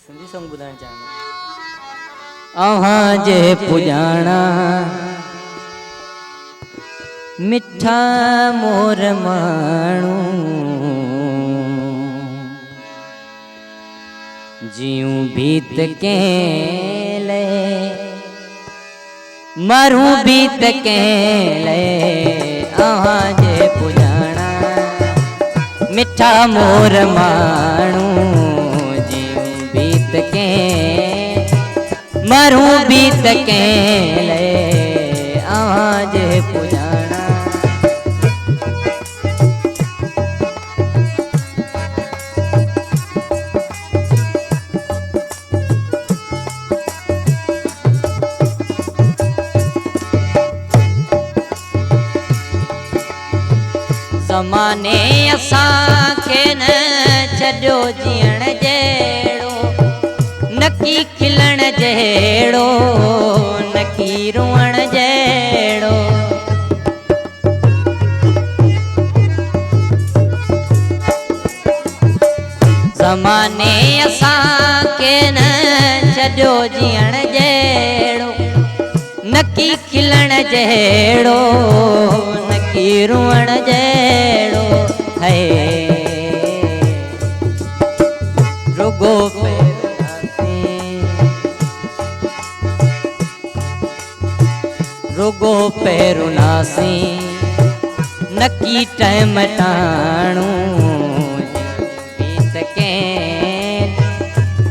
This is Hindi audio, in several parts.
सिंधी सॉन्ग ॿुधाइण चाहियां अहां जे पुॼाणा मिठा मोर माण्हू जियूं बीत केले मरूं बीत केले अहां जे पुॼाणा मिठा मोर माण्हू जियूं बीत के मरूं बीत केले अहां जे पुॼाणा ज़माने असांखे न छॾियो जीअण जहिड़ो नकी खिलण जहिड़ो नकी रोअण जहिड़ो ज़माने असांखे न छॾियो जीअण जहिड़ो नकी खिलण जहिड़ो नकी रोअण जहिड़ो है रुगो पैरू नासी नकी टाइम टाणू बीत के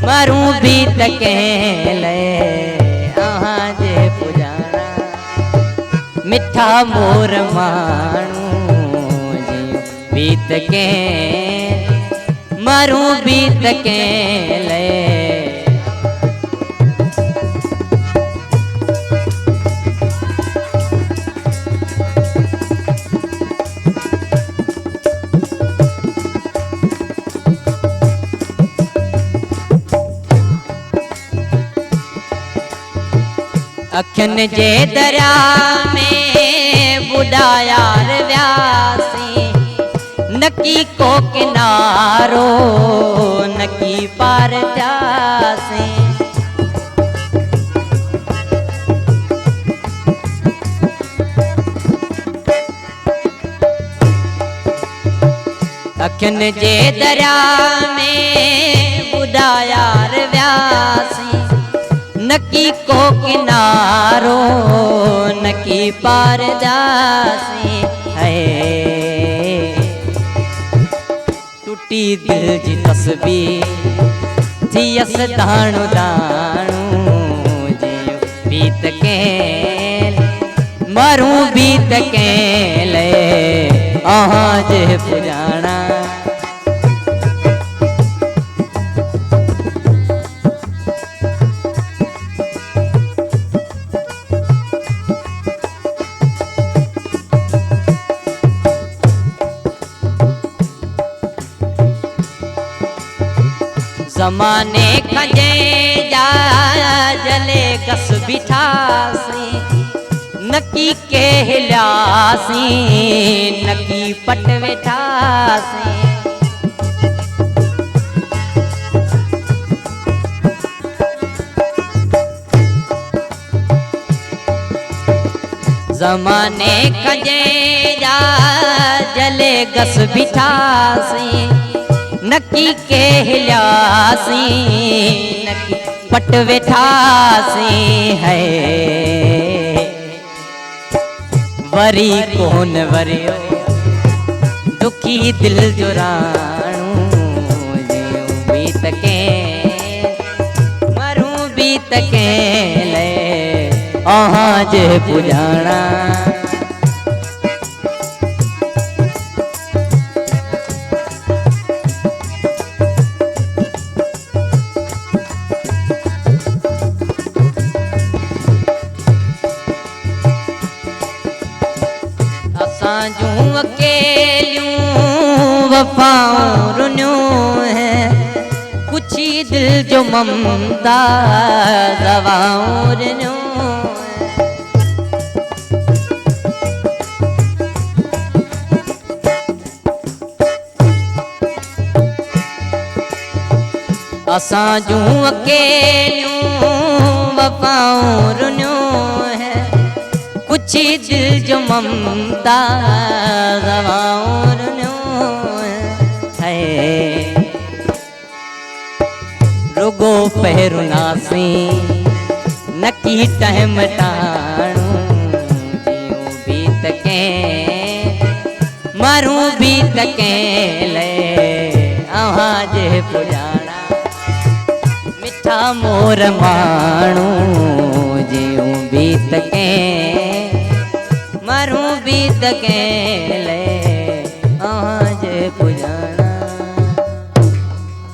मरूं बीत के ले अहां जे पुॼाणा मिठा मोर माण्हू जियूं बीत के मरूं बीत के ले अखियुनि जे दरिया में बुढ़ा यार व्यासी नकी को किनारो नकी पार जासी अखियुनि जे दरिया में बुढ़ा यार व्यासी नकी को किनारो नकी पार जासी है टूटी दिल जी तस्वीर थियस दाणू दाणू जियो बीत के मरूं बीत के ले अहां जे पुॼाणा ज़माने खजे जा जले गस बिठासी नकी के हिलासी नकी पट वेठासी ज़माने खजे जा जले गस बिठासी नकी के हिलासी नकी पट वेठासी है वरी कोन वरियो दुखी दिल जो राणू जियूं बीत के मरूं बीत के ले अहां जे पुॼाणा जूं अकेलियूं वफ़ाऊं रुनियूं हैं कुछ ही दिल जो ममता दवाऊं रुनियूं असां जूं अकेलियूं वफ़ाऊं रुनियूं है कुछ ही दिल जो ममता गवाऊं रुनियूं है रुगो पहिरों नासी नकी टाइम टाणू जियूं भी तके मरूं भी तके ले आवाज पुजाना मिठा मोर माणू जियूं भी तके मरूं भी तके